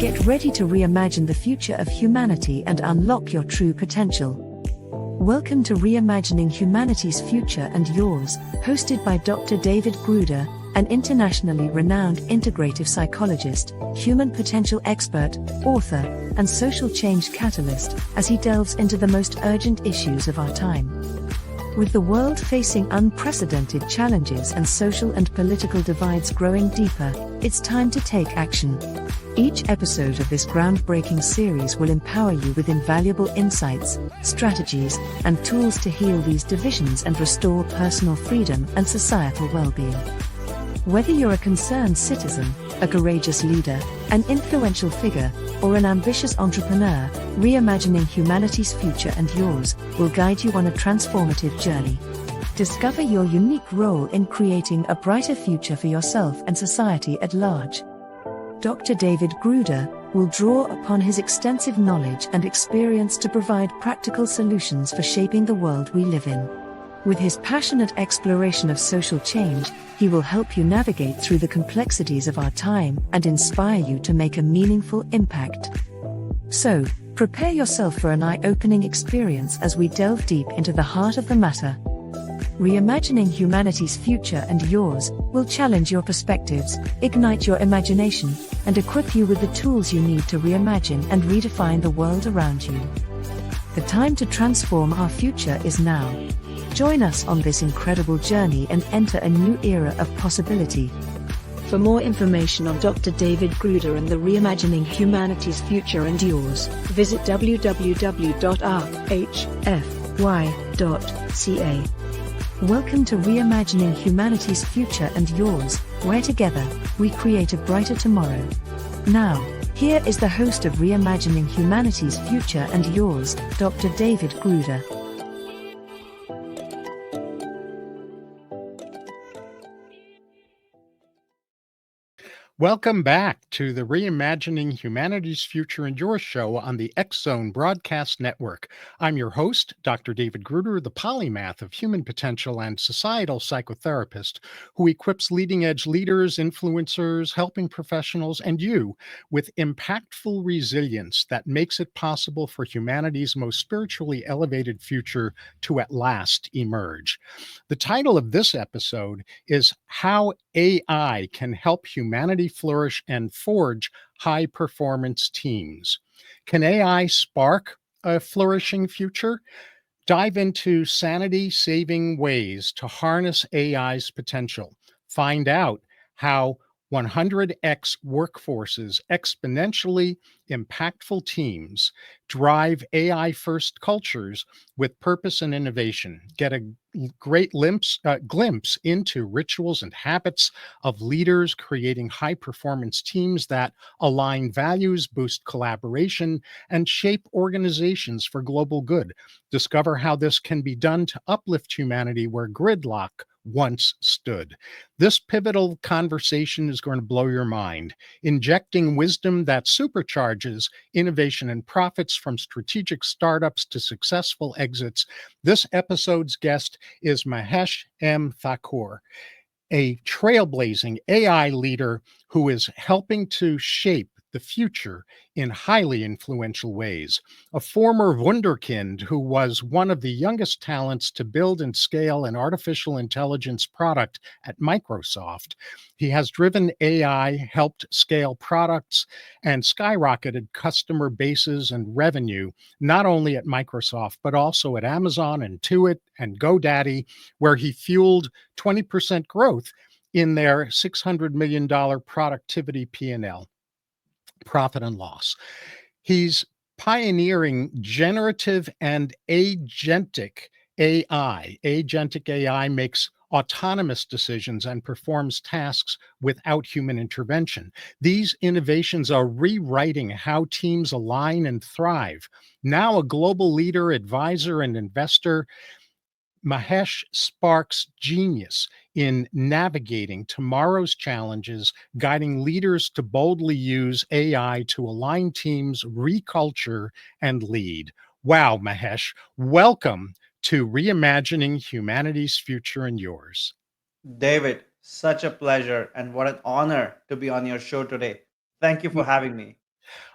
Get ready to reimagine the future of humanity and unlock your true potential. Welcome to Reimagining Humanity's Future and Yours, hosted by Dr. David Gruder, an internationally renowned integrative psychologist, human potential expert, author, and social change catalyst, as he delves into the most urgent issues of our time. With the world facing unprecedented challenges and social and political divides growing deeper, it's time to take action. Each episode of this groundbreaking series will empower you with invaluable insights, strategies, and tools to heal these divisions and restore personal freedom and societal well-being. Whether you're a concerned citizen, a courageous leader, an influential figure, or an ambitious entrepreneur, Reimagining Humanity's Future and Yours will guide you on a transformative journey. Discover your unique role in creating a brighter future for yourself and society at large. Dr. David Gruder will draw upon his extensive knowledge and experience to provide practical solutions for shaping the world we live in. With his passionate exploration of social change, he will help you navigate through the complexities of our time and inspire you to make a meaningful impact. So, prepare yourself for an eye-opening experience as we delve deep into the heart of the matter. Reimagining Humanity's Future and Yours will challenge your perspectives, ignite your imagination, and equip you with the tools you need to reimagine and redefine the world around you. The time to transform our future is now. Join us on this incredible journey and enter a new era of possibility. For more information on Dr. David Gruder and the Reimagining Humanity's Future and Yours, visit www.rhfy.ca. Welcome to Reimagining Humanity's Future and Yours, where together, we create a brighter tomorrow. Now, here is the host of Reimagining Humanity's Future and Yours, Dr. David Gruder. Welcome back to the Reimagining Humanity's Future and Yours show on the X Zone Broadcast Network. I'm your host, Dr. David Gruder, the polymath of human potential and societal psychotherapist who equips leading-edge leaders, influencers, helping professionals, and you with impactful resilience that makes it possible for humanity's most spiritually elevated future to at last emerge. The title of this episode is How AI Can Help Humanity Flourish and Forge High-Performance Teams. Can AI spark a flourishing future? Dive into sanity-saving ways to harness AI's potential. Find out how 100x workforces, exponentially impactful teams, drive AI-first cultures with purpose and innovation. Get a great glimpse into rituals and habits of leaders creating high-performance teams that align values, boost collaboration, and shape organizations for global good. Discover how this can be done to uplift humanity where gridlock once stood. This pivotal conversation is going to blow your mind, injecting wisdom that supercharges innovation and profits from strategic startups to successful exits. This episode's guest is MAHESH M. THAKUR, a trailblazing AI leader who is helping to shape the future in highly influential ways. A former wunderkind who was one of the youngest talents to build and scale an artificial intelligence product at Microsoft. He has driven AI, helped scale products, and skyrocketed customer bases and revenue, not only at Microsoft, but also at Amazon, Intuit, and GoDaddy, where he fueled 20% growth in their $600 million productivity P&L. Profit and loss. He's pioneering generative and agentic AI. Agentic AI makes autonomous decisions and performs tasks without human intervention. These innovations are rewriting how teams align and thrive. Now a global leader, advisor, and investor, MAHESH sparks genius in navigating tomorrow's challenges, guiding leaders to boldly use AI to align teams, reculture, and lead. Wow, MAHESH, welcome to Reimagining Humanity's Future and Yours. David, such a pleasure and what an honor to be on your show today. Thank you for having me.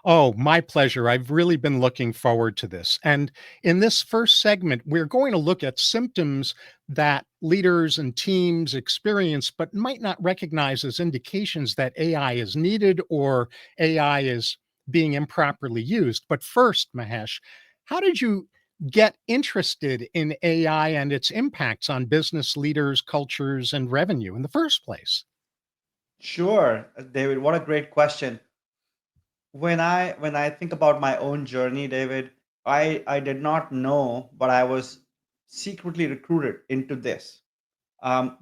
Oh, my pleasure. I've really been looking forward to this. And in this first segment, we're going to look at symptoms that leaders and teams experience, but might not recognize as indications that AI is needed or AI is being improperly used. But first, Mahesh, how did you get interested in AI and its impacts on business leaders, cultures, and revenue in the first place? Sure, David, what a great question. When I think about my own journey, David, I did not know, but I was secretly recruited into this.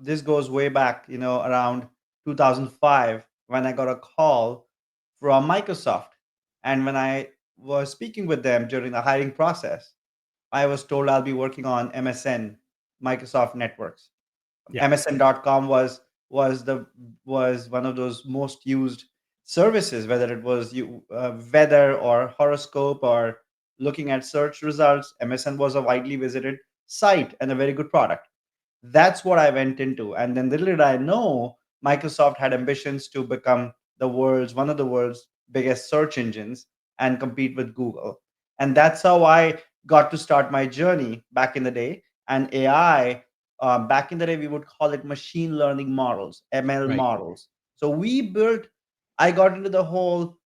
This goes way back, around 2005 when I got a call from Microsoft, and when I was speaking with them during the hiring process, I was told I'll be working on MSN, Microsoft Networks. Yeah, MSN.com was one of those most used services, whether it was weather or horoscope or looking at search results. MSN was a widely visited site and a very good product. That's what I went into. And then little did I know, Microsoft had ambitions to become one of the world's biggest search engines and compete with Google. And that's how I got to start my journey back in the day. And AI, back in the day, we would call it machine learning models, ML right. models. So I got into the whole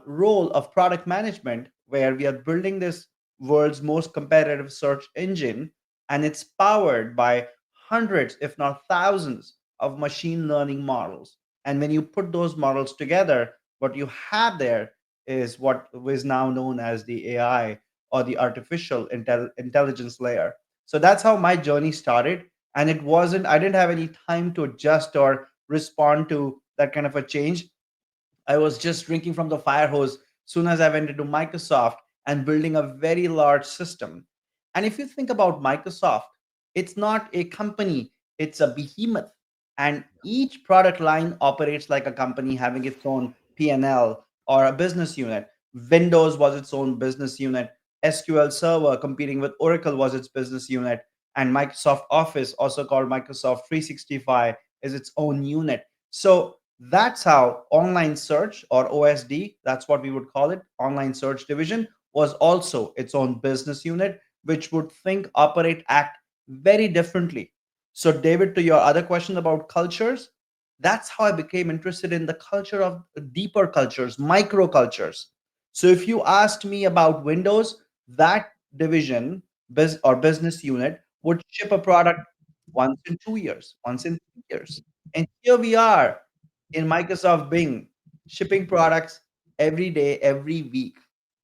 role of product management where we are building this world's most competitive search engine, and it's powered by hundreds, if not thousands, of machine learning models. And when you put those models together, what you have there is what is now known as the AI, or the intelligence layer. So that's how my journey started. And I didn't have any time to adjust or respond to that kind of a change. I was just drinking from the fire hose soon as I went into Microsoft and building a very large system. And if you think about Microsoft, it's not a company, it's a behemoth. And each product line operates like a company having its own P&L or a business unit. Windows was its own business unit. SQL Server competing with Oracle was its business unit. And Microsoft Office, also called Microsoft 365, is its own unit. So that's how online search, or OSD, that's what we would call it, online search division, was also its own business unit, which would think, operate, act very differently. So, David, to your other question about cultures, that's how I became interested in the culture of deeper cultures, micro cultures. So, if you asked me about Windows, that division or business unit would ship a product once in 2 years, once in 3 years. And here we are in Microsoft Bing, shipping products every day, every week.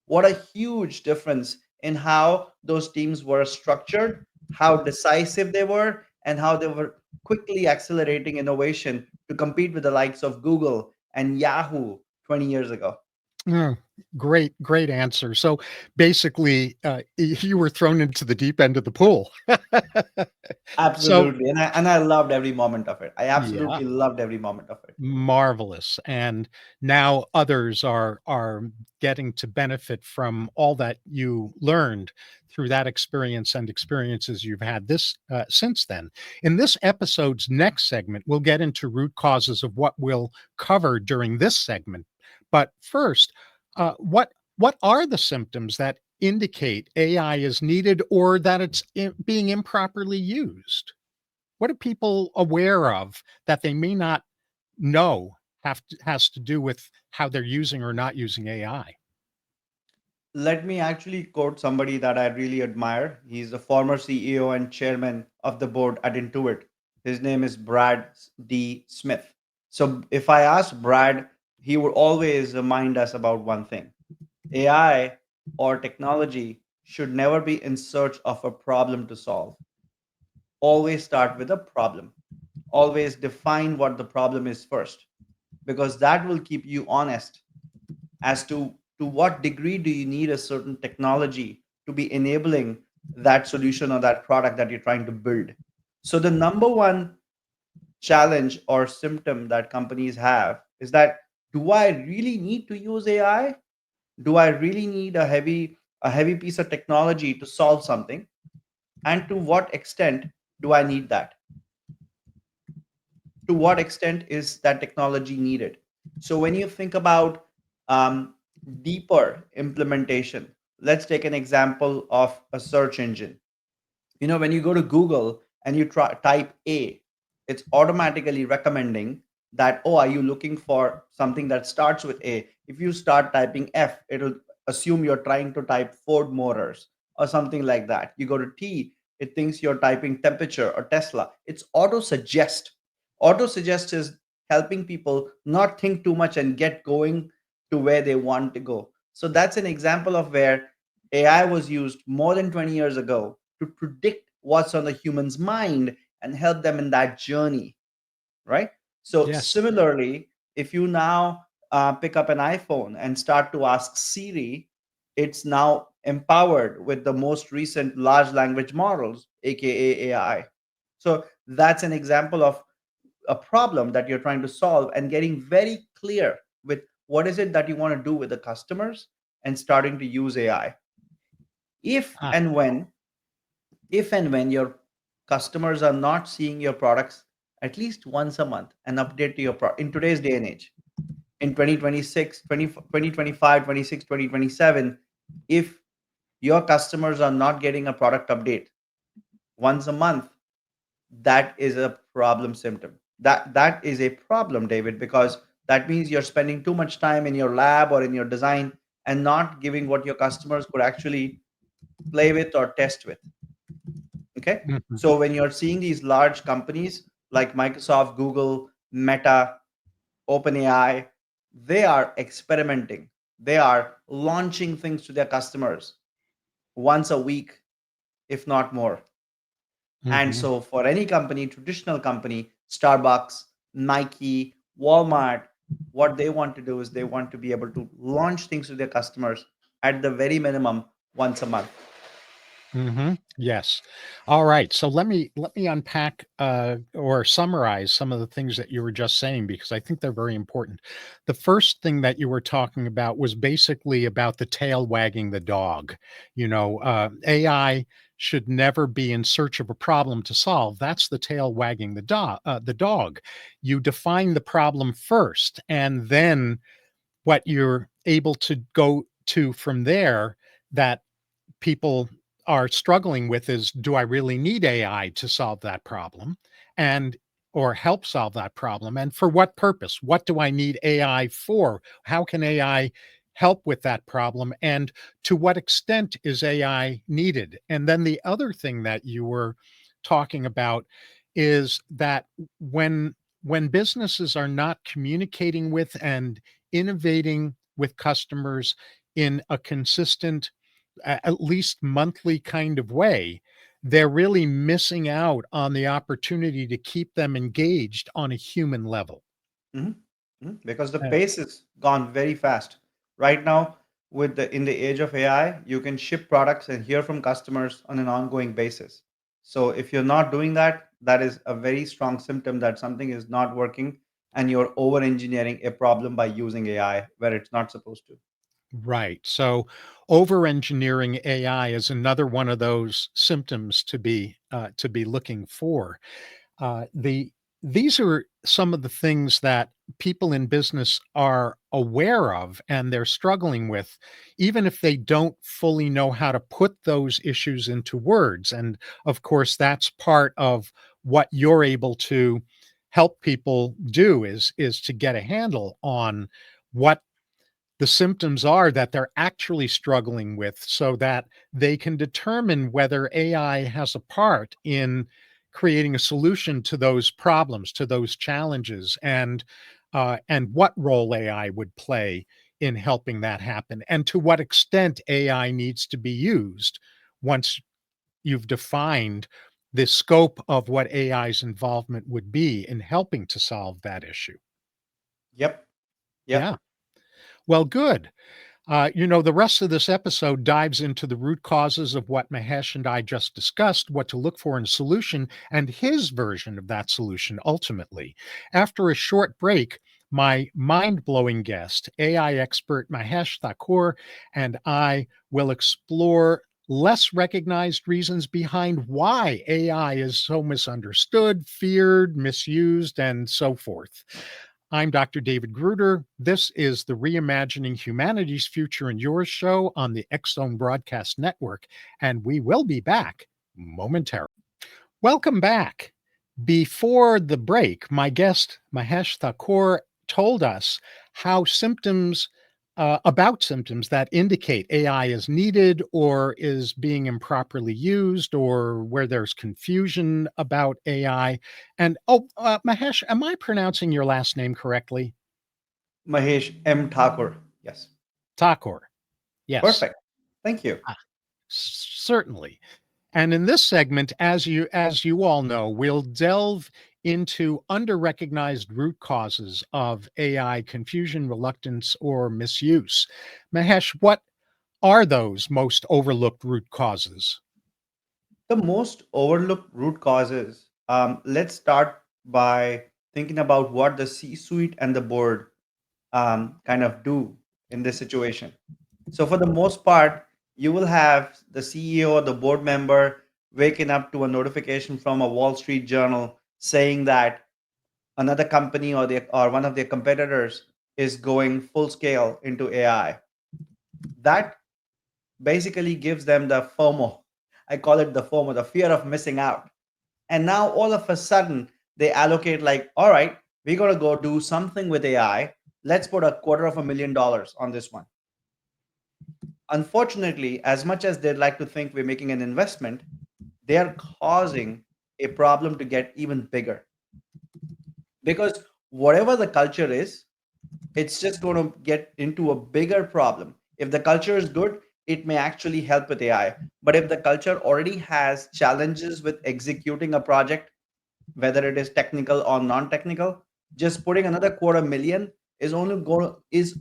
What a huge difference in how those teams were structured, how decisive they were, and how they were quickly accelerating innovation to compete with the likes of Google and Yahoo 20 years ago. Mm, great answer. So basically, you were thrown into the deep end of the pool. So, Absolutely. And I loved every moment of it. I yeah, absolutely loved every moment of it. marvelous. And now others are getting to benefit from all that you learned through that experience and experiences you've had this since then. In this episode's next segment, we'll get into root causes of what we'll cover during this segment. But first, what are the symptoms that indicate AI is needed or that it's being improperly used? What are people aware of that they may not know has to do with how they're using or not using AI? Let me actually quote somebody that I really admire. He's the former CEO and chairman of the board at Intuit. His name is Brad D. Smith. So if I ask Brad, he would always remind us about one thing: AI or technology should never be in search of a problem to solve. Always start with a problem. Always define what the problem is first, because that will keep you honest as to what degree do you need a certain technology to be enabling that solution or that product that you're trying to build. So the number one challenge or symptom that companies have is that, do I really need to use AI? Do I really need a heavy piece of technology to solve something? And to what extent do I need that? To what extent is that technology needed? So when you think about, um, deeper implementation. Let's take an example of a search engine. When you go to Google and you type A, it's automatically recommending that, oh, are you looking for something that starts with A? If you start typing F, it'll assume you're trying to type Ford Motors or something like that. You go to T, it thinks you're typing temperature or Tesla. It's auto suggest. Auto suggest is helping people not think too much and get going to where they want to go. So that's an example of where AI was used more than 20 years ago to predict what's on the human's mind and help them in that journey, right? So, Yes. similarly, if you now pick up an iPhone and start to ask Siri, it's now empowered with the most recent large language models, aka AI. So, that's an example of a problem that you're trying to solve and getting very clear with what is it that you want to do with the customers and starting to use AI. If Ah, and when if and when your customers are not seeing your products at least once a month, an update to your product in today's day and age, in 2026, 2025, 26, 2027, if your customers are not getting a product update once a month, that is a problem symptom. That is a problem, David, because that means you're spending too much time in your lab or in your design and not giving what your customers could actually play with or test with. Okay. mhm, So when you're seeing these large companies like Microsoft, Google, Meta, OpenAI, they are experimenting. They are launching things to their customers once a week, if not more. And mhm, so for any company, traditional company, Starbucks, Nike, Walmart, what they want to do is they want to be able to launch things to their customers at the very minimum once a month. yes. All right. So let me unpack or summarize some of the things that you were just saying because I think they're very important. The first thing that you were talking about was basically about the tail wagging the dog. AI should never be in search of a problem to solve. That's the tail wagging the dog. You define the problem first, and then what you're able to go to from there that people are struggling with is, do I really need AI to solve that problem and or help solve that problem, and for what purpose? What do I need AI for? How can AI help with that problem, and to what extent is AI needed? And then the other thing that you were talking about is that when businesses are not communicating with and innovating with customers in a consistent at least monthly kind of way, they're really missing out on the opportunity to keep them engaged on a human level. Mhm, because the Uh, pace has gone very fast. Right now, with the in the age of AI, you can ship products and hear from customers on an ongoing basis. So if you're not doing that, that is a very strong symptom that something is not working and you're over engineering a problem by using AI where it's not supposed to. right. So over engineering AI is another one of those symptoms to be looking for. The These are some of the things that people in business are aware of and they're struggling with, even if they don't fully know how to put those issues into words. And of course, that's part of what you're able to help people do is to get a handle on what the symptoms are that they're actually struggling with so that they can determine whether AI has a part in creating a solution to those problems, to those challenges, and what role AI would play in helping that happen, and to what extent AI needs to be used once you've defined the scope of what AI's involvement would be in helping to solve that issue. Yep. Yep. Yeah. Well, good. The rest of this episode dives into the root causes of what Mahesh and I just discussed, what to look for in a solution, and his version of that solution ultimately. After a short break, my mind blowing guest, AI expert Mahesh Thakur, and I will explore less recognized reasons behind why AI is so misunderstood, feared, misused, and so forth. I'm Dr. David Gruder. This is the Reimagining Humanity's Future and Yours show on the X-Zone Broadcast Network, and we will be back momentarily. Welcome back. Before the break, my guest, Mahesh Thakur, told us how about symptoms that indicate AI is needed or is being improperly used or where there's confusion about AI. And Mahesh, am I pronouncing your last name correctly? Mahesh M. Thakur. Yes. Thakur. Yes, Perfect. Thank you. certainly. And in this segment, as you all know, we'll delve into under-recognized root causes of AI confusion, reluctance, or misuse. Mahesh, what are those most overlooked root causes? The most overlooked root causes, let's start by thinking about what the C suite and the board kind of do in this situation. So, for the most part, you will have the CEO or the board member waking up to a notification from a Wall Street journal saying that another company or one of their competitors is going full scale into AI. That basically gives them the FOMO. I call it the FOMO, the fear of missing out. And now all of a sudden they allocate like, all right, we're going to go do something with AI. Let's put $250,000 on this one. Unfortunately, as much as they'd like to think we're making an investment, they are causing a problem to get even bigger. Because whatever the culture is, it's just going to get into a bigger problem. If the culture is good, it may actually help with AI. But if the culture already has challenges with executing a project, whether it is technical or non-technical, just putting another 250,000 is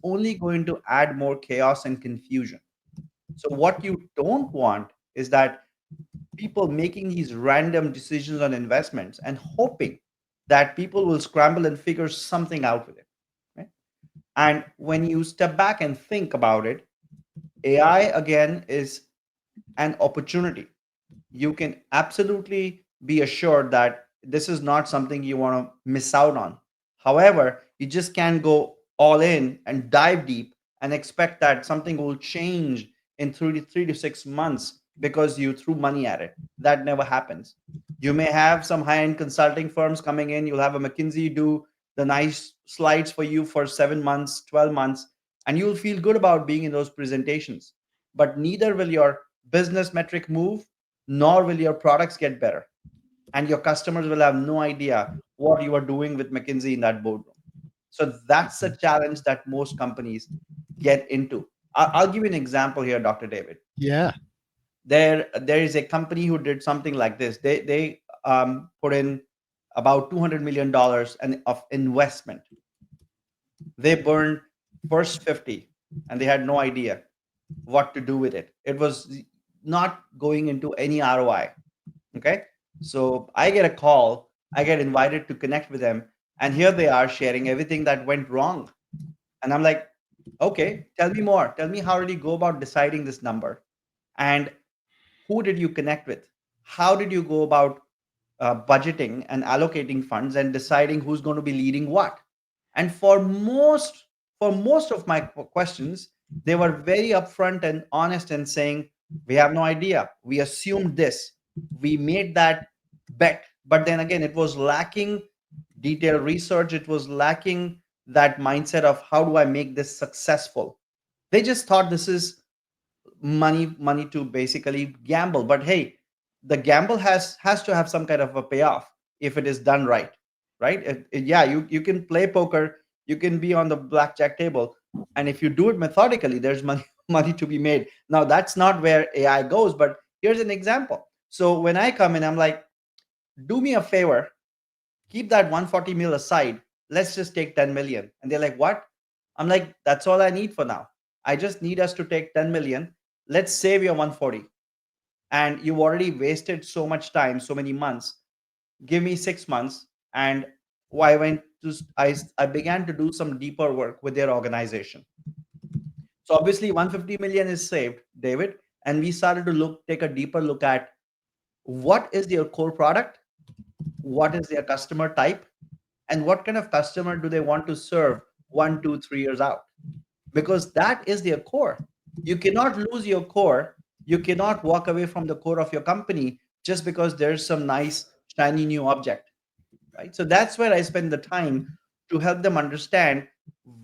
only going to add more chaos and confusion. So what you don't want is that people making these random decisions on investments and hoping that people will scramble and figure something out with it. Right? And when you step back and think about it, AI again is an opportunity. You can absolutely be assured that this is not something you want to miss out on. However, you just can't go all in and dive deep and expect that something will change in 3 to 6 months because you threw money at it. That never happens. You may have some high end consulting firms coming in, you'll have a McKinsey do the nice slides for you for 7 months, 12 months, and you'll feel good about being in those presentations. But neither will your business metric move, nor will your products get better. And your customers will have no idea what you are doing with McKinsey in that boardroom. So that's a challenge that most companies get into. I'll give you an example here, Dr. David. Yeah. There is a company who did something like this. They put in about $200 million of investment. They burned first 50, and they had no idea what to do with it. It was not going into any ROI. Okay. So I get a call, I get invited to connect with them, and here they are sharing everything that went wrong. And I'm like, okay, tell me more. Tell me, how did you go about deciding this number? And who did you connect with? How did you go about budgeting and allocating funds and deciding who's going to be leading what? And for most of my questions, they were very upfront and honest and saying, we have no idea, we assumed this, we made that bet. But then again, it was lacking detailed research, it was lacking that mindset of how do I make this successful. They just thought this is money to basically gamble. But hey, the gamble has to have some kind of a payoff if it is done right. Right. Yeah, you can play poker, you can be on the blackjack table, and if you do it methodically, there's money money to be made. Now that's not where AI goes, but here's an example. So when I come in, I'm like, do me a favor, keep that 140 mil aside, let's just take 10 million. And they're like, what? I'm like, that's all I need for now. I just need us to take 10 million. Let's save your 140. And you've already wasted so much time, so many months. Give me 6 months. And I went to I began to do some deeper work with their organization. So obviously 150 million is saved, David, and we started to take a deeper look at what is their core product, what is their customer type, and what kind of customer do they want to serve 1, 2, 3 years out, because that is their core. You cannot lose your core. You cannot walk away from the core of your company just because there's some nice shiny new object, right? So that's where I spend the time to help them understand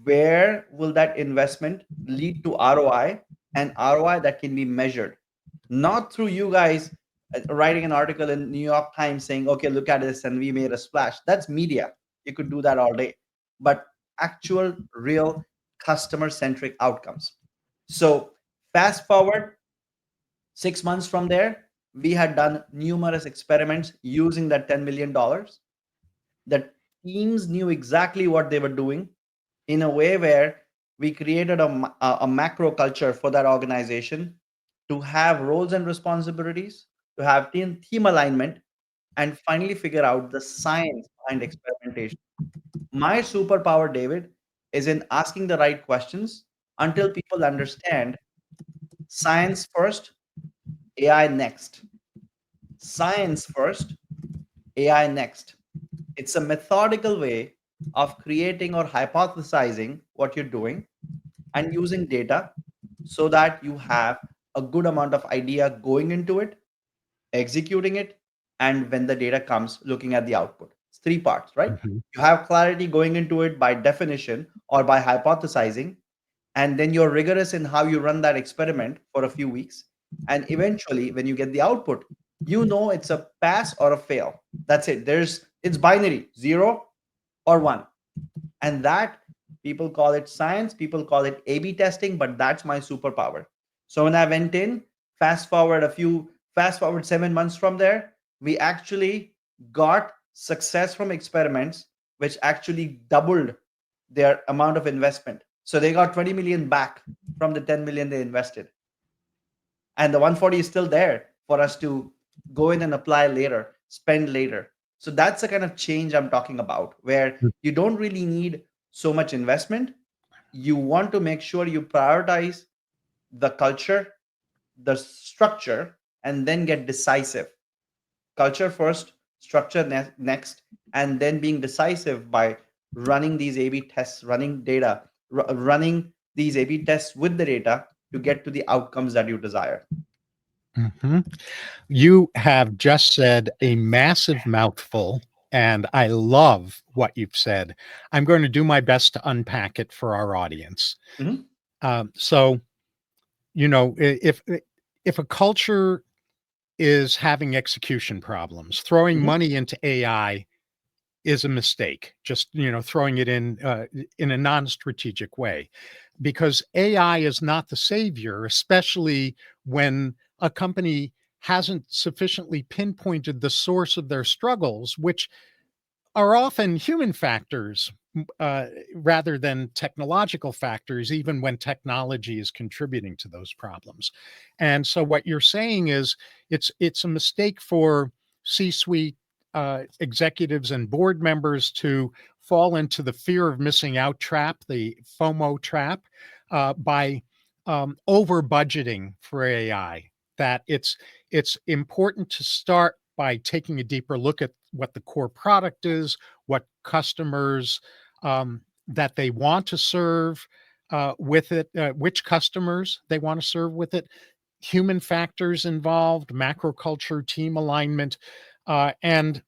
where will that investment lead to ROI, and ROI that can be measured, not through you guys writing an article in New York Times saying, okay, look at this and we made a splash. That's media. You could do that all day, but actual real customer centric outcomes. So fast forward 6 months from there, we had done numerous experiments using that $10 million. The teams knew exactly what they were doing, in a way where we created a macro culture for that organization to have roles and responsibilities, to have team alignment, and finally figure out the science behind experimentation. My superpower, David, is in asking the right questions until people understand science first, AI next. Science first, AI next. It's a methodical way of creating or hypothesizing what you're doing and using data so that you have a good amount of idea going into it, executing it, and when the data comes, looking at the output. It's three parts, right? Mhm. You have clarity going into it by definition or by hypothesizing, and then you're rigorous in how you run that experiment for a few weeks. And eventually, when you get the output, you know it's a pass or a fail. That's it. It's binary, 0 or 1. And that, people call it science, people call it A/B testing, but that's my superpower. So when I went in, fast forward 7 months from there, we actually got success from experiments which actually doubled their amount of investment. So they got 20 million back from the 10 million they invested, and the 140 is still there for us to go in and apply later, spend later. So that's the kind of change I'm talking about, where you don't really need so much investment. You want to make sure you prioritize the culture, the structure, and then get decisive. Culture first, structure next, and then being decisive by running these A/B tests, running data, running these A/B tests with the data to get to the outcomes that you desire. Mhm. You have just said a massive mouthful, and I love what you've said. I'm going to do my best to unpack it for our audience. Mhm. So, if a culture is having execution problems, throwing Mhm. money into AI is a mistake. Just throwing it in a non-strategic way, because AI is not the savior, especially when a company hasn't sufficiently pinpointed the source of their struggles, which are often human factors rather than technological factors, even when technology is contributing to those problems. And so, what you're saying is it's a mistake for C-suite executives and board members to fall into the fear of missing out trap, the FOMO trap, by over budgeting for AI. That it's important to start by taking a deeper look at what the core product is, what customers that they want to serve with it, which customers they want to serve with it, human factors involved, macro culture, team alignment, and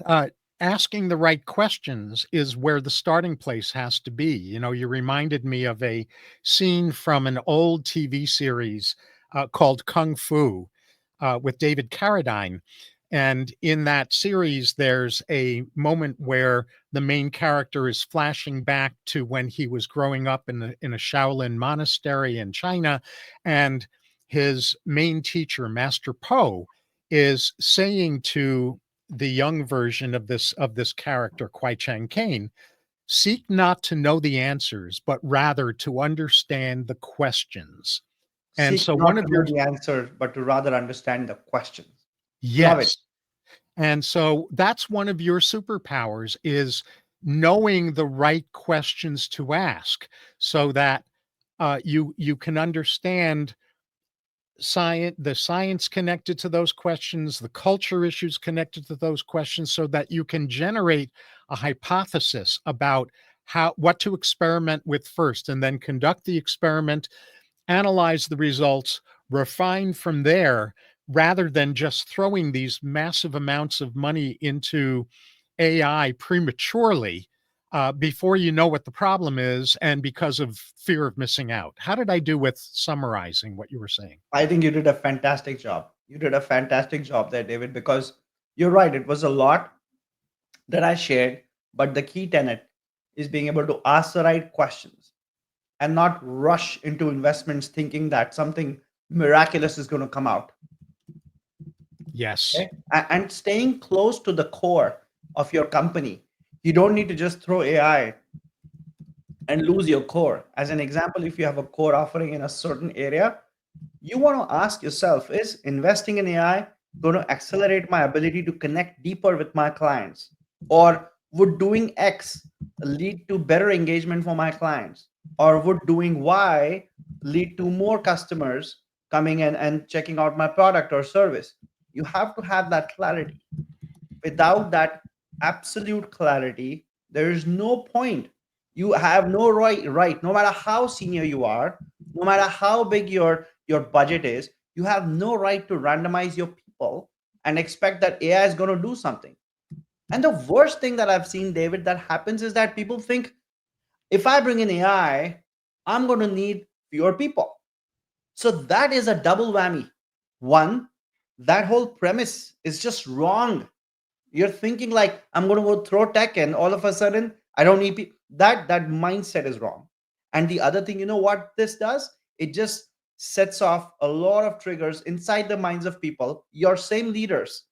uh, asking the right questions is where the starting place has to be. You reminded me of a scene from an old TV series called Kung Fu with David Carradine. And in that series, there's a moment where the main character is flashing back to when he was growing up in a Shaolin monastery in China, and his main teacher, Master Po, is saying to the young version of this character, Kwai Chang Caine, seek not to know the answers, but rather to understand the questions. And Seek so one not of to know your the answer, but to rather understand the questions. Love it. yes. And so that's one of your superpowers is knowing the right questions to ask so that you can understand the science connected to those questions, the culture issues connected to those questions, so that you can generate a hypothesis about what to experiment with first, and then conduct the experiment, analyze the results, refine from there, rather than just throwing these massive amounts of money into AI prematurely, before you know what the problem is, and because of fear of missing out. How did I do with summarizing what you were saying? I think you did a fantastic job. You did a fantastic job there, David, because you're right. It was a lot that I shared, but the key tenet is being able to ask the right questions and not rush into investments thinking that something miraculous is going to come out. Yes. Okay? And staying close to the core of your company. You don't need to just throw AI and lose your core. As an example, if you have a core offering in a certain area, you want to ask yourself, is investing in AI going to accelerate my ability to connect deeper with my clients? Or would doing X lead to better engagement for my clients? Or would doing Y lead to more customers coming in and checking out my product or service? You have to have that clarity. Without that absolute clarity, there is no point. You have no right, no matter how senior you are, no matter how big your budget is, you have no right to randomize your people and expect that AI is going to do something. And the worst thing that I've seen, David, that happens is that people think, if I bring in AI, I'm going to need fewer people. So that is a double whammy. One, that whole premise is just wrong. You're thinking like, I'm going to go throw tech and all of a sudden I don't need people. That mindset is wrong. And the other thing, you know what this does? It just sets off a lot of triggers inside the minds of people, your same leaders.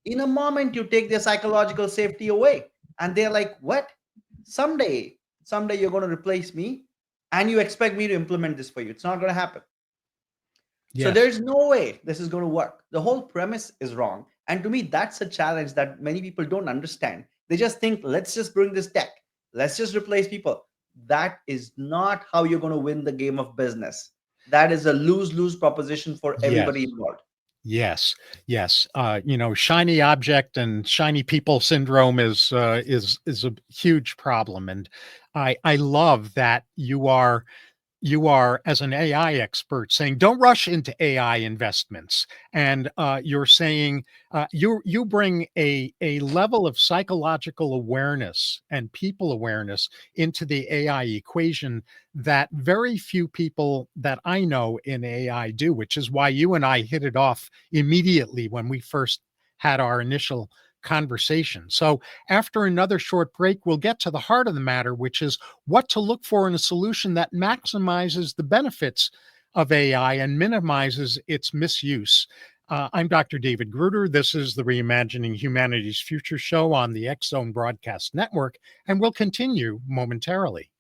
In a moment, you take their psychological safety away, and they're like, what? Someday you're going to replace me, and you expect me to implement this for you. It's not going to happen. So Yes. there's no way this is going to work. The whole premise is wrong. And to me, that's a challenge that many people don't understand. They just think, let's just bring this tech, let's just replace people. That is not how you're going to win the game of business. That is a lose lose proposition for everybody Yes. involved. Yes, yes. Shiny object and shiny people syndrome is a huge problem, and I love that you are, as an AI expert, saying don't rush into AI investments, and you're saying you bring a level of psychological awareness and people awareness into the AI equation that very few people that I know in AI do, which is why you and I hit it off immediately when we first had our initial conversation. So after another short break, we'll get to the heart of the matter, which is what to look for in a solution that maximizes the benefits of AI and minimizes its misuse. I'm Dr. David Gruder. This is the Reimagining Humanity's Future show on the X Zone Broadcast Network, and we'll continue momentarily.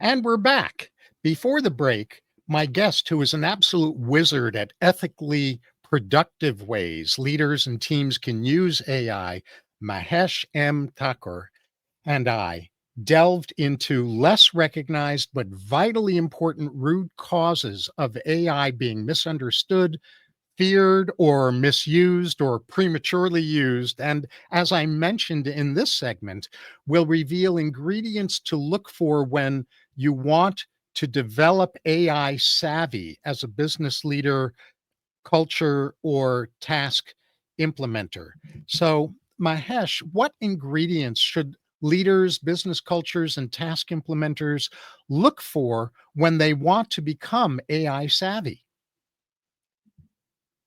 And we're back. Before the break, my guest, who is an absolute wizard at ethically productive ways leaders and teams can use AI, Mahesh M. Thakur, and I delved into less recognized but vitally important root causes of AI being misunderstood, feared, or misused, or prematurely used. And as I mentioned in this segment, we'll reveal ingredients to look for when you want to develop AI savvy as a business leader, culture, or task implementer. So, Mahesh, what ingredients should leaders, business cultures, and task implementers look for when they want to become AI savvy?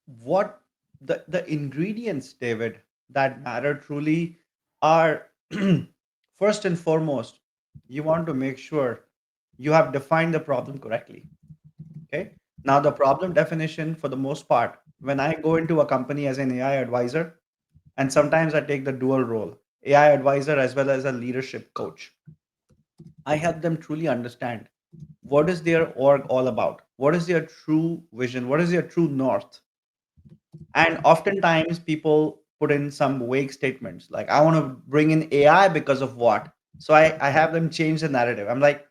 What the ingredients, David, that matter truly are first and foremost, you want to make sure you have defined the problem correctly. Okay. Now, the problem definition, for the most part, when I go into a company as an AI advisor, and sometimes I take the dual role, AI advisor as well as a leadership coach, I help them truly understand what is their org all about, what is their true vision, what is their true north. And oftentimes people put in some vague statements like, I want to bring in AI because of what? So I have them change the narrative. I'm like,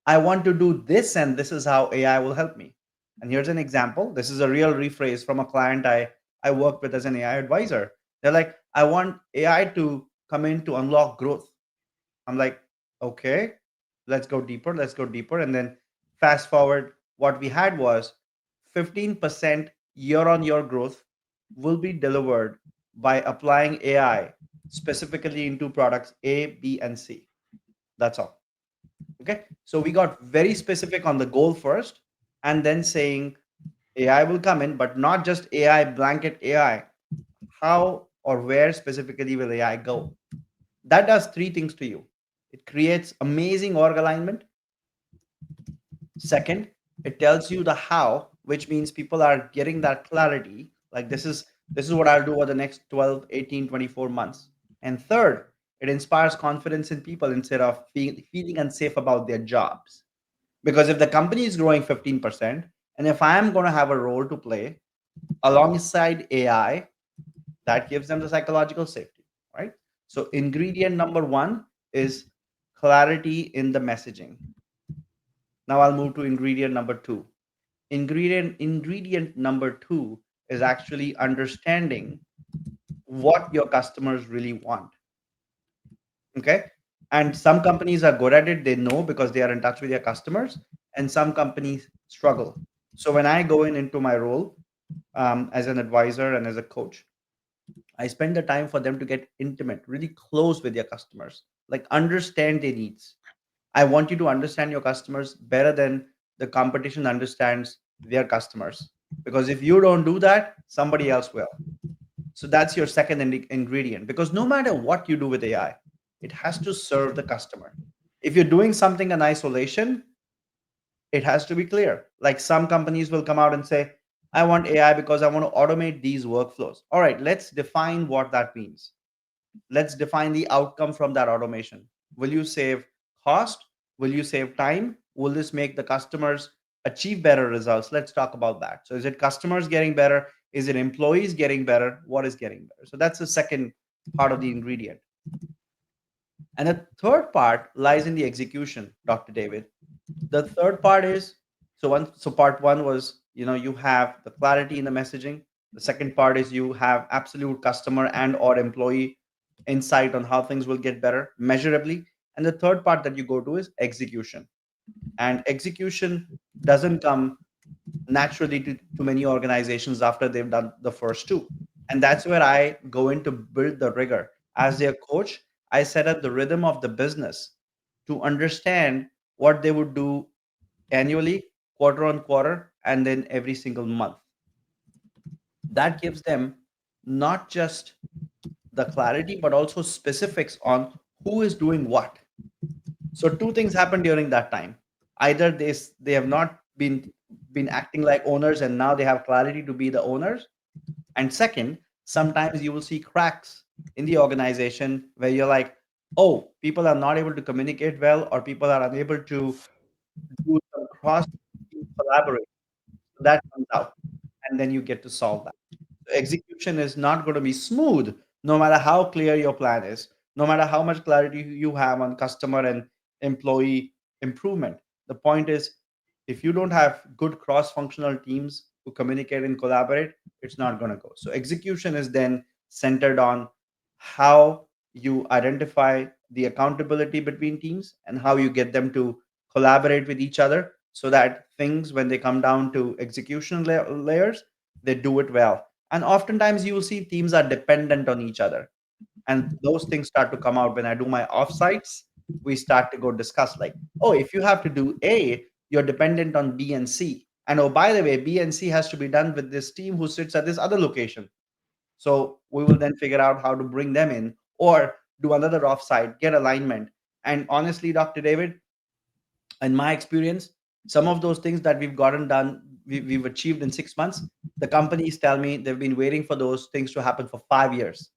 I want to do this, and this is how AI will help me. And here's an example. This is a real rephrase from a client I worked with as an AI advisor. They're like, I want AI to come in to unlock growth. I'm like, okay, let's go deeper, let's go deeper. And then fast forward, what we had was 15% year on year growth will be delivered by applying AI specifically into products A, B, and C. That's all. Okay. So we got very specific on the goal first, and then saying AI will come in, but not just AI, blanket AI. How or where specifically will AI go? That does three things to you. It creates amazing org alignment. Second, it tells you the how, which means people are getting that clarity. Like this is what I'll do over the next 12, 18, 24 months. And third, it inspires confidence in people instead of feeling unsafe about their jobs. Because if the company is growing 15%, and if I am going to have a role to play alongside AI, that gives them the psychological safety, right? So ingredient number one is clarity in the messaging. Now I'll move to ingredient number two. Ingredient number two is actually understanding what your customers really want. Okay. And some companies are good at it, they know because they are in touch with their customers, and some companies struggle. So when I go in into my role as an advisor and as a coach, I spend the time for them to get intimate, really close with their customers, like understand their needs. I want you to understand your customers better than the competition understands their customers. Because if you don't do that, somebody else will. So that's your second ingredient. Because no matter what you do with AI, it has to serve the customer. If you're doing something in isolation, it has to be clear. Like some companies will come out and say, I want AI because I want to automate these workflows. All right, let's define what that means. Let's define the outcome from that automation. Will you save cost? Will you save time? Will this make the customers achieve better results? Let's talk about that. So is it customers getting better? Is it employees getting better? What is getting better? So that's the second part of the ingredient. And the third part lies in the execution, Dr. David. The third part is, so part one was, you have the clarity in the messaging. The second part is you have absolute customer and or employee insight on how things will get better measurably. And the third part that you go to is execution. And execution doesn't come naturally to many organizations after they've done the first two. And that's where I go in to build the rigor. As their coach, I set up the rhythm of the business to understand what they would do annually, quarter on quarter, and then every single month. That gives them not just the clarity, but also specifics on who is doing what. So two things happen during that time. Either they have not been acting like owners and now they have clarity to be the owners. And second, sometimes you will see cracks in the organization where you're like, oh, people are not able to communicate well, or people are unable to do some cross collaboration. So that comes out, and then you get to solve that. So execution is not going to be smooth, no matter how clear your plan is, no matter how much clarity you have on customer and employee improvement. The point is, if you don't have good cross-functional teams who communicate and collaborate, it's not going to go. So execution is then centered on how you identify the accountability between teams and how you get them to collaborate with each other so that things, when they come down to execution layers, they do it well. And oftentimes you will see teams are dependent on each other, and those things start to come out when I do my offsites. We start to go discuss, like, oh, if you have to do A, you're dependent on B and C, and oh, by the way, B and C has to be done with this team who sits at this other location. So we will then figure out how to bring them in or do another offsite, get alignment. And honestly, Dr. David, in my experience, some of those things that we've gotten done, we've achieved in 6 months. The companies tell me they've been waiting for those things to happen for 5 years.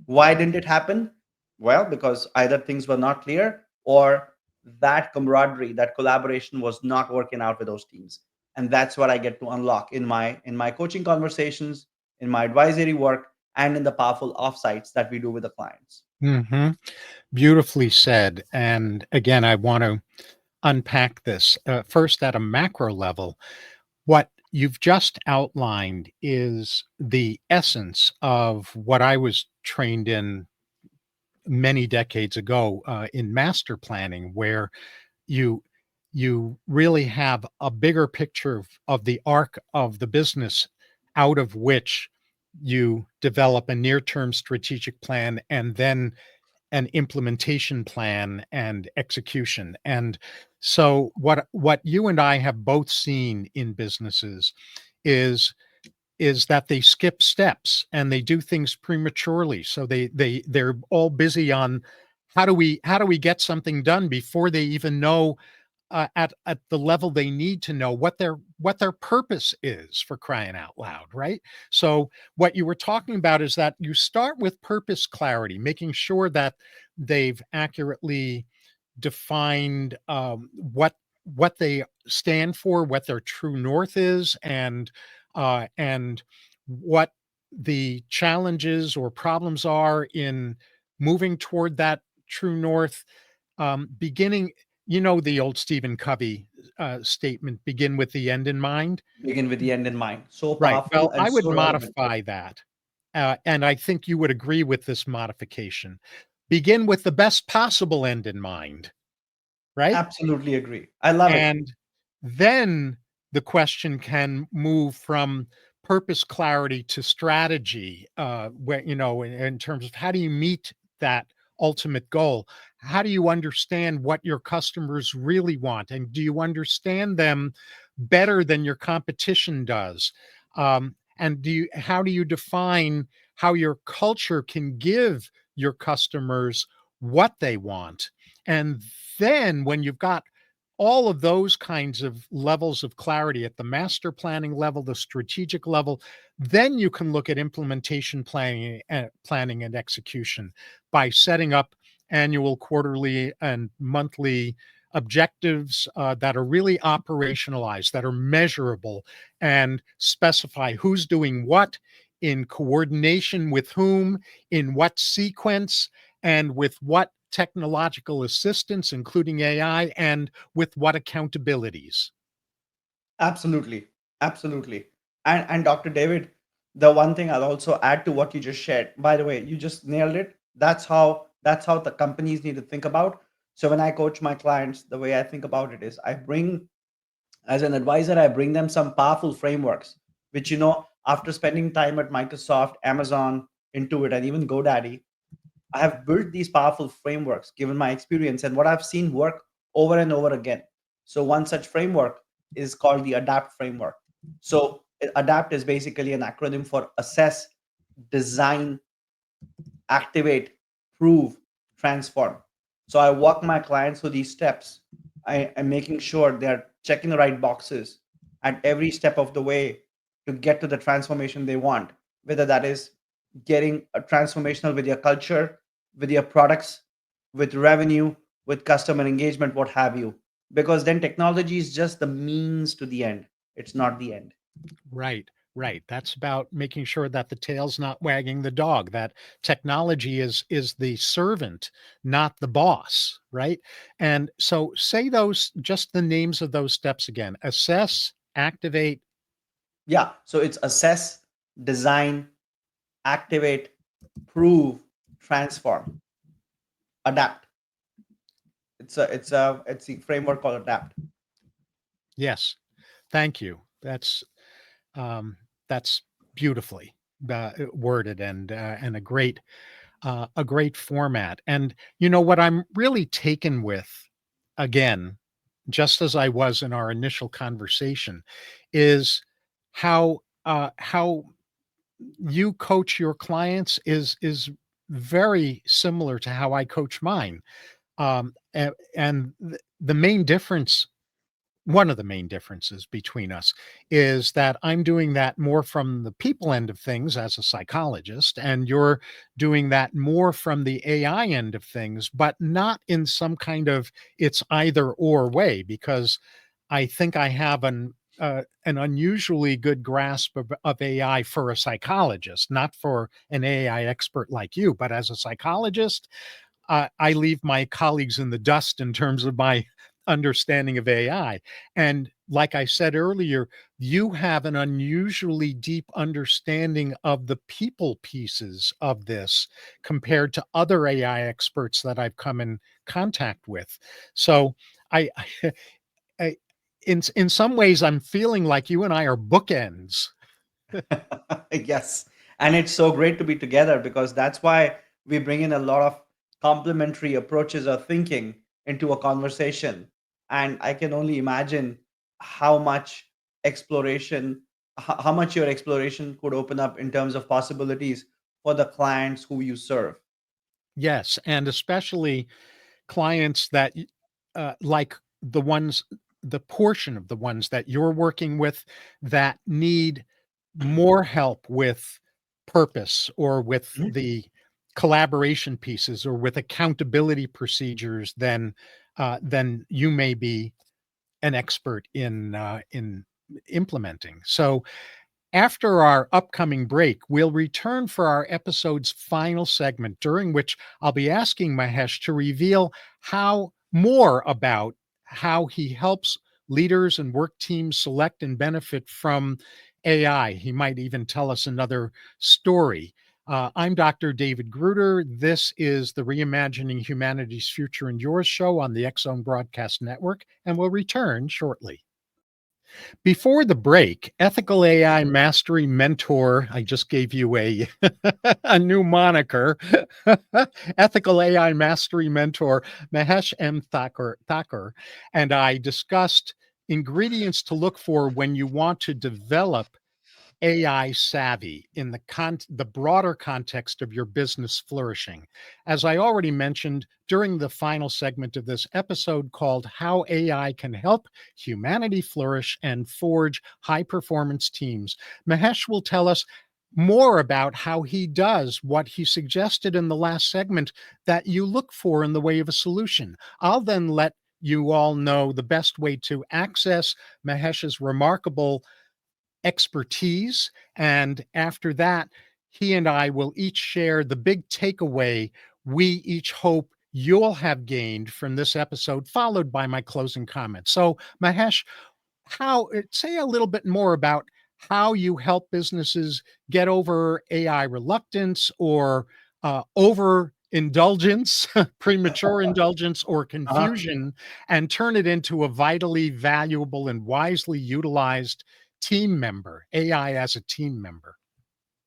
Why didn't it happen? Well, because either things were not clear, or that camaraderie, that collaboration was not working out with those teams. And that's what I get to unlock in my coaching conversations, in my advisory work, and in the powerful offsites that we do with the clients. Hmm. Beautifully said. And again, I want to unpack this first at a macro level. What you've just outlined is the essence of what I was trained in many decades ago in master planning, where you you really have a bigger picture of the arc of the business out of which you develop a near-term strategic plan and then an implementation plan and execution. And so what you and I have both seen in businesses is that they skip steps and they do things prematurely. So they're all busy on how do we get something done before they even know at the level they need to know what their purpose is, for crying out loud, right? So what you were talking about is that you start with purpose clarity, making sure that they've accurately defined what they stand for, what their true north is, and what the challenges or problems are in moving toward that true north. Beginning, the old Stephen Covey statement, begin with the end in mind. Begin with the end in mind. So Right. powerful Well, and I would so relevant. modify that. And I think you would agree with this modification. Begin with the best possible end in mind, right? Absolutely agree. I love it. And then the question can move from purpose clarity to strategy, where, in terms of how do you meet that ultimate goal? How do you understand what your customers really want? And do you understand them better than your competition does? And how do you define how your culture can give your customers what they want? And then when you've got all of those kinds of levels of clarity at the master planning level, the strategic level, then you can look at implementation planning and execution by setting up annual, quarterly, and monthly objectives that are really operationalized, that are measurable, and specify who's doing what in coordination with whom, in what sequence, and with what technological assistance, including AI, and with what accountabilities. Absolutely. Absolutely. And Dr. David, the one thing I'll also add to what you just shared, by the way, you just nailed it. That's how the companies need to think about. So when I coach my clients, the way I think about it is as an advisor, I bring them some powerful frameworks, which, after spending time at Microsoft, Amazon, Intuit, and even GoDaddy, I have built these powerful frameworks given my experience and what I've seen work over and over again. So, one such framework is called the ADAPT framework. So, ADAPT is basically an acronym for assess, design, activate, prove, transform. So, I walk my clients through these steps. I am making sure they're checking the right boxes at every step of the way to get to the transformation they want, whether that is getting a transformational with your culture, with your products, with revenue, with customer engagement, what have you. Because then technology is just the means to the end. It's not the end. Right, right. That's about making sure that the tail's not wagging the dog, that technology is the servant, not the boss, right? And so say those just the names of those steps again. Assess, activate. Yeah. So it's assess, design, activate, prove, transform, adapt. It's a framework called adapt. Yes. Thank you. Um, that's beautifully worded and a great format. And what I'm really taken with, again, just as I was in our initial conversation, is how you coach your clients is very similar to how I coach mine. And the main difference, one of the main differences between us, is that I'm doing that more from the people end of things as a psychologist, and you're doing that more from the AI end of things, but not in some kind of it's either or way, because I think I have an unusually good grasp of AI for a psychologist, not for an AI expert like you, but as a psychologist, I leave my colleagues in the dust in terms of my understanding of AI. And like I said earlier, you have an unusually deep understanding of the people pieces of this compared to other AI experts that I've come in contact with. So I, I in some ways, I'm feeling like you and I are bookends. Yes. And it's so great to be together because that's why we bring in a lot of complementary approaches of thinking into a conversation. And I can only imagine how much exploration, how much your exploration could open up in terms of possibilities for the clients who you serve. Yes, and especially clients that like the ones, the portion of the ones that you're working with that need more help with purpose or with Mhm. the collaboration pieces or with accountability procedures than you may be an expert in implementing. So after our upcoming break, we'll return for our episode's final segment, during which I'll be asking Mahesh to reveal how more about how he helps leaders and work teams select and benefit from AI. He might even tell us another story. I'm Dr. David Gruder. This is the Reimagining Humanity's Future and Yours show on the X Zone Broadcast Network, and we'll return shortly. Before the break, ethical AI mastery mentor, I just gave you a a new moniker. Ethical AI mastery mentor Mahesh M. Thakur and I discussed ingredients to look for when you want to develop AI savvy in the broader context of your business flourishing. As I already mentioned during the final segment of this episode called How AI Can Help Humanity Flourish and Forge High Performance Teams, Mahesh will tell us more about how he does what he suggested in the last segment that you look for in the way of a solution. I'll then let you all know the best way to access Mahesh's remarkable expertise. And after that, he and I will each share the big takeaway we each hope you'll have gained from this episode, followed by my closing comments. So, Mahesh, say a little bit more about how you help businesses get over AI reluctance or over indulgence, premature indulgence, or Uh-huh. confusion, and turn it into a vitally valuable and wisely utilized team member, AI as a team member.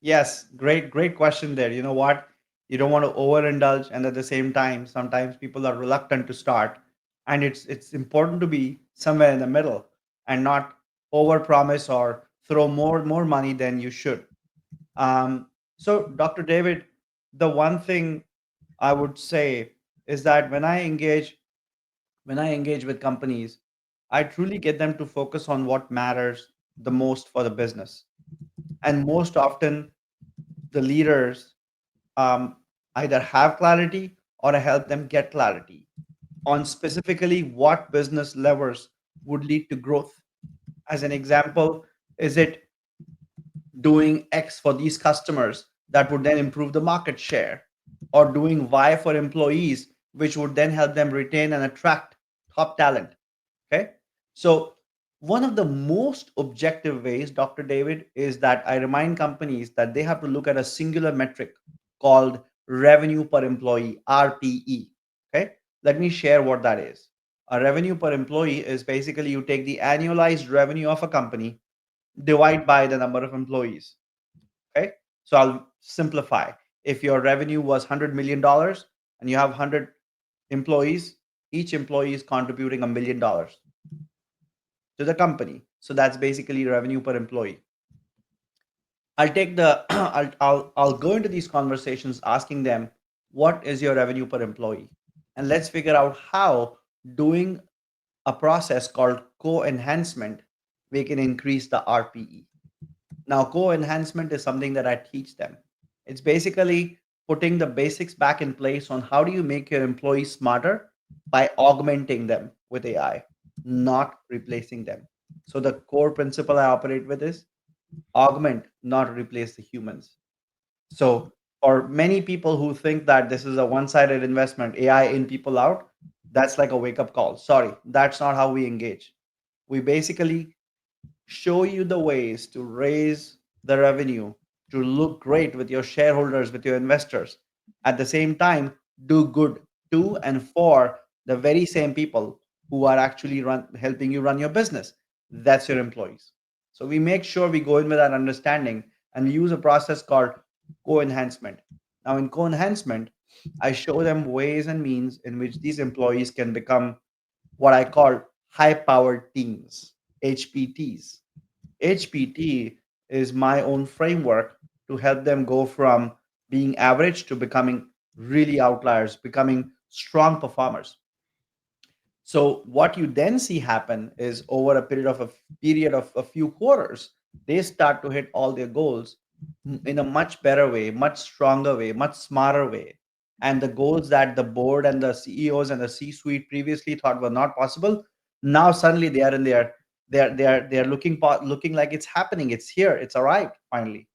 Yes, great question there. You know what? You don't want to overindulge, and at the same time, sometimes people are reluctant to start, and it's important to be somewhere in the middle and not overpromise or throw more money than you should. So, Dr. David, the one thing I would say is that when I engage with companies, I truly get them to focus on what matters the most for the business, and most often the leaders um, either have clarity or I help them get clarity on specifically what business levers would lead to growth. As an example, is it doing X for these customers that would then improve the market share, or doing Y for employees, which would then help them retain and attract top talent? Okay. So, one of the most objective ways, Dr. David, is that I remind companies that they have to look at a singular metric called revenue per employee, RPE. Okay. Let me share what that is. A revenue per employee is basically you take the annualized revenue of a company, divide by the number of employees. Okay. So, I'll simplify. If your revenue was $100 million and you have 100 employees, each employee is contributing $1 million to the company. So that's basically revenue per employee. I'll take the I'll go into these conversations asking them what is your revenue per employee, and let's figure out how doing a process called co-enhancement we can increase the RPE. Now, co-enhancement is something that I teach them. It's basically putting the basics back in place on how do you make your employees smarter by augmenting them with AI, not replacing them. So the core principle I operate with is augment, not replace the humans. So for many people who think that this is a one-sided investment, AI in people out, that's like a wake-up call. Sorry, that's not how we engage. We basically show you the ways to raise the revenue, to look great with your shareholders, with your investors. At the same time, do good to and for the very same people who are actually helping you run your business. That's your employees. So we make sure we go in with that understanding and we use a process called co-enhancement. Now, in co-enhancement, I show them ways and means in which these employees can become what I call high powered teams, HPTs. HPT is my own framework to help them go from being average to becoming really outliers, becoming strong performers. So what you then see happen is over a period of a few quarters, they start to hit all their goals in a much better way, much stronger way, much smarter way. And the goals that the board and the CEOs and the C-suite previously thought were not possible, now suddenly they are in there. They're looking like it's happening. It's here. It's arrived finally.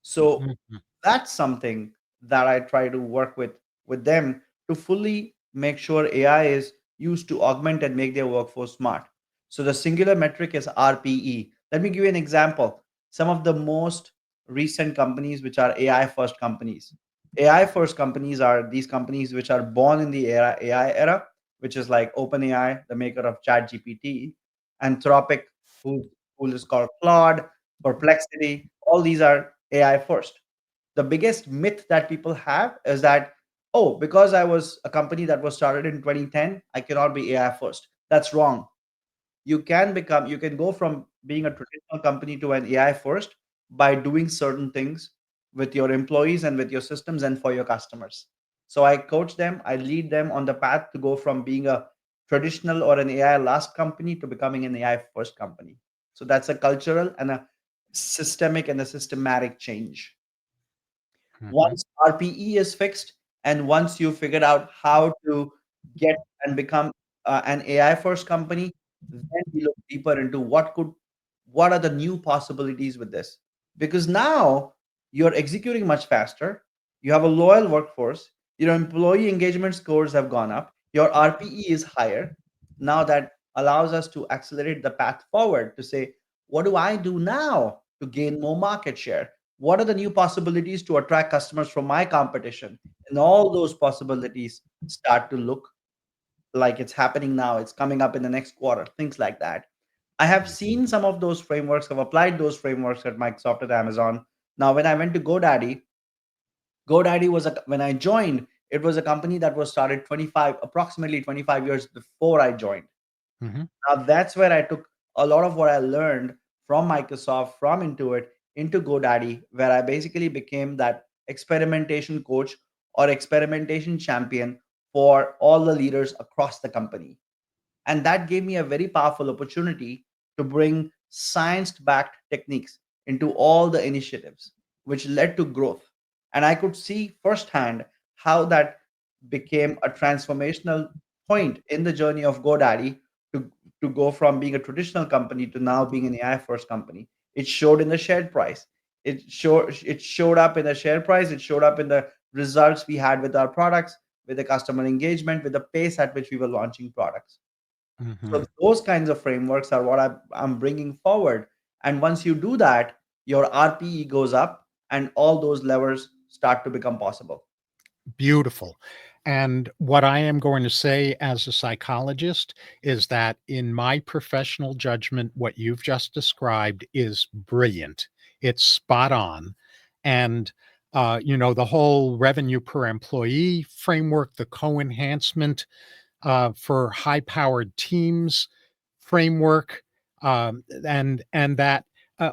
So Mhm. that's something that I try to work with them to fully make sure AI is used to augment and make their workforce smart. So the singular metric is RPE. Let me give you an example. Some of the most recent companies which are AI first companies. AI first companies are these companies which are born in the AI era, which is like OpenAI, the maker of ChatGPT, Anthropic, who is called Claude, Perplexity. All these are AI first. The biggest myth that people have is that, oh, because I was a company that was started in 2010, I cannot be AI first. That's wrong. You can go from being a traditional company to an AI first by doing certain things with your employees and with your systems and for your customers. So I coach them, I lead them on the path to go from being a traditional or an AI last company to becoming an AI first company. So that's a cultural and a systemic and a systematic change. Mhm. Once RPE is fixed, and once you figured out how to get and become an AI first company, then we look deeper into what are the new possibilities with this. Because now you're executing much faster, you have a loyal workforce, your employee engagement scores have gone up, your RPE is higher. Now that allows us to accelerate the path forward to say, what do I do now to gain more market share? What are the new possibilities to attract customers from my competition? And all those possibilities start to look like it's happening now, it's coming up in the next quarter, things like that. I have seen some of those frameworks, have applied those frameworks at Microsoft, at Amazon. Now when I went to GoDaddy was when I joined, it was a company that was started approximately 25 years before I joined. Mhm. Now that's where I took a lot of what I learned from Microsoft, from Intuit, into GoDaddy, where I basically became that experimentation coach or experimentation champion for all the leaders across the company. And that gave me a very powerful opportunity to bring science backed techniques into all the initiatives, which led to growth. And I could see firsthand how that became a transformational point in the journey of GoDaddy to, to go from being a traditional company to now being an AI first company. It showed in the share price. It showed up in the share price. It showed up in the results we had with our products, with the customer engagement, with the pace at which we were launching products. So Mhm. those kinds of frameworks are what I'm bringing forward. And once you do that, your RPE goes up and all those levers start to become possible. Beautiful. And what I am going to say as a psychologist is that, in my professional judgment, what you've just described is brilliant. It's spot on. And, the whole revenue per employee framework, the co enhancement for high powered teams framework, and that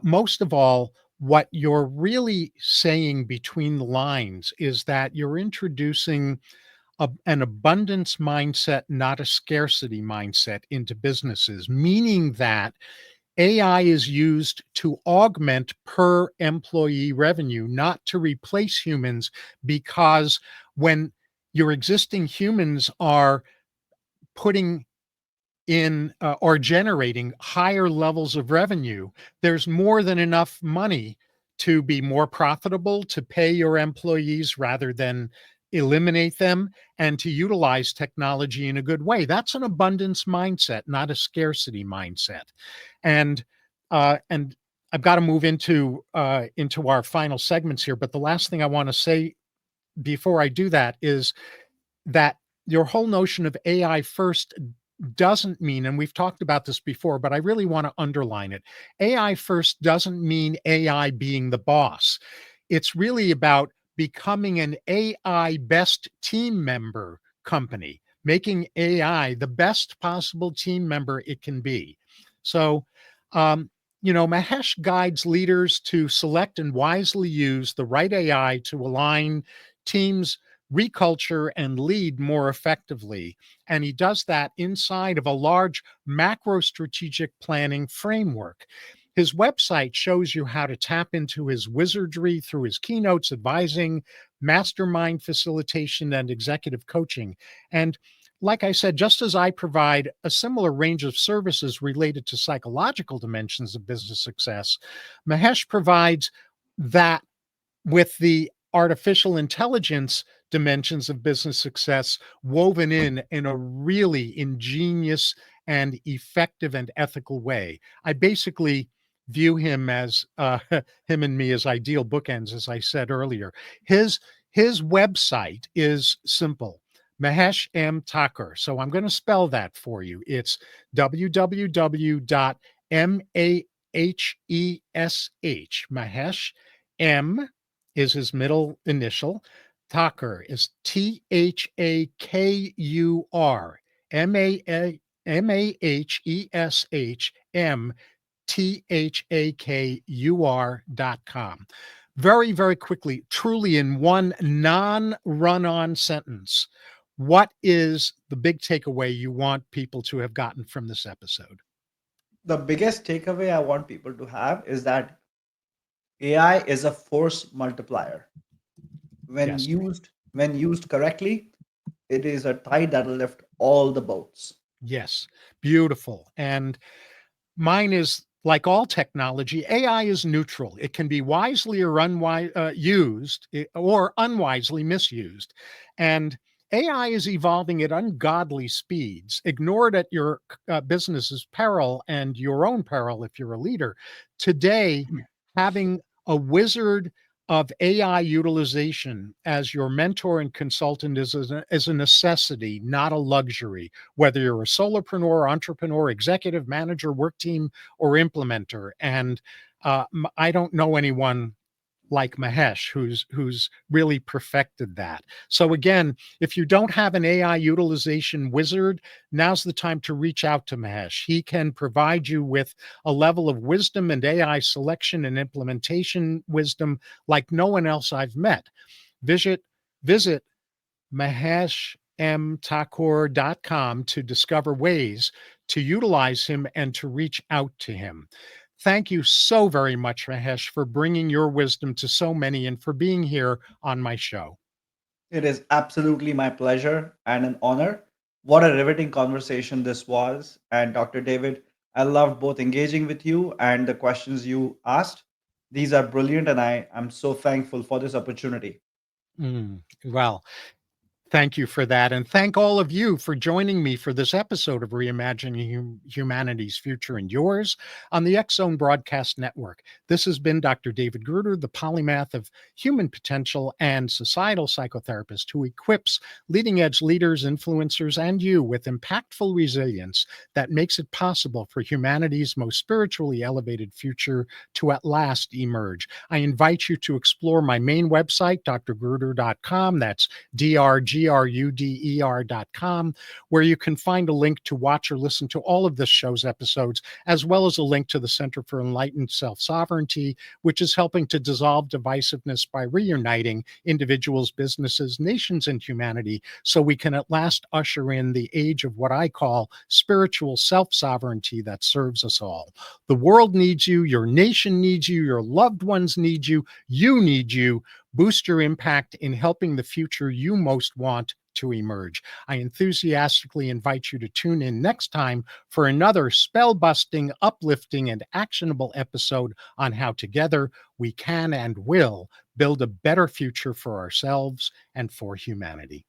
most of all, what you're really saying between the lines is that you're introducing an abundance mindset, not a scarcity mindset, into businesses, meaning that AI is used to augment per employee revenue, not to replace humans, because when your existing humans are putting in or generating higher levels of revenue, there's more than enough money to be more profitable, to pay your employees rather than eliminate them and to utilize technology in a good way. That's an abundance mindset, not a scarcity mindset. And I've got to move into our final segments here. But the last thing I want to say before I do that is that your whole notion of AI first doesn't mean, and we've talked about this before, but I really want to underline it. AI first doesn't mean AI being the boss. It's really about becoming an AI best team member company, making AI the best possible team member it can be. So, Mahesh guides leaders to select and wisely use the right AI to align teams' reculture and lead more effectively. And he does that inside of a large macro strategic planning framework. His website shows you how to tap into his wizardry through his keynotes, advising, mastermind facilitation, and executive coaching. And like I said, just as I provide a similar range of services related to psychological dimensions of business success, Mahesh provides that with the artificial intelligence dimensions of business success woven in a really ingenious and effective and ethical way. I basically view him as him and me as ideal bookends, as I said earlier. His website is simple. Mahesh M. Thakur. So I'm going to spell that for you. It's www.mahesh, Mahesh, M is his middle initial. Thakur is Thakur, MAHESH, Very, very quickly, truly in one non-run-on sentence, what is the big takeaway you want people to have gotten from this episode? The biggest takeaway I want people to have is that AI is a force multiplier. When Yes. used correctly, it is a tide that'll lift all the boats. Yes. Beautiful. And mine is like all technology, AI is neutral. It can be wisely or used or unwisely misused. And AI is evolving at ungodly speeds. Ignored at your business's peril and your own peril if you're a leader. Today, having a wizard of AI utilization as your mentor and consultant is a necessity, not a luxury, whether you're a solopreneur, entrepreneur, executive manager, work team, or implementer. And I don't know anyone like Mahesh, who's really perfected that. So again, if you don't have an AI utilization wizard, now's the time to reach out to Mahesh. He can provide you with a level of wisdom and AI selection and implementation wisdom like no one else I've met. Visit maheshmthakur.com to discover ways to utilize him and to reach out to him. Thank you so very much, Mahesh, for bringing your wisdom to so many and for being here on my show. It is absolutely my pleasure and an honor. What a riveting conversation this was. And Dr. David, I loved both engaging with you and the questions you asked. These are brilliant, and I am so thankful for this opportunity. Well, thank you for that. And thank all of you for joining me for this episode of Reimagining Humanity's Future and Yours on the X Zone Broadcast Network. This has been Dr. David Gruder, the polymath of human potential and societal psychotherapist who equips leading edge leaders, influencers, and you with impactful resilience that makes it possible for humanity's most spiritually elevated future to at last emerge. I invite you to explore my main website, drgruder.com. That's DRGRUDER.com, where you can find a link to watch or listen to all of this show's episodes, as well as a link to the Center for Enlightened Self-Sovereignty, which is helping to dissolve divisiveness by reuniting individuals, businesses, nations, and humanity so we can at last usher in the age of what I call spiritual self-sovereignty that serves us all. The world needs you, your nation needs you, your loved ones need you, you need you. Boost your impact in helping the future you most want to emerge. I enthusiastically invite you to tune in next time for another spellbusting, uplifting, and actionable episode on how together we can and will build a better future for ourselves and for humanity.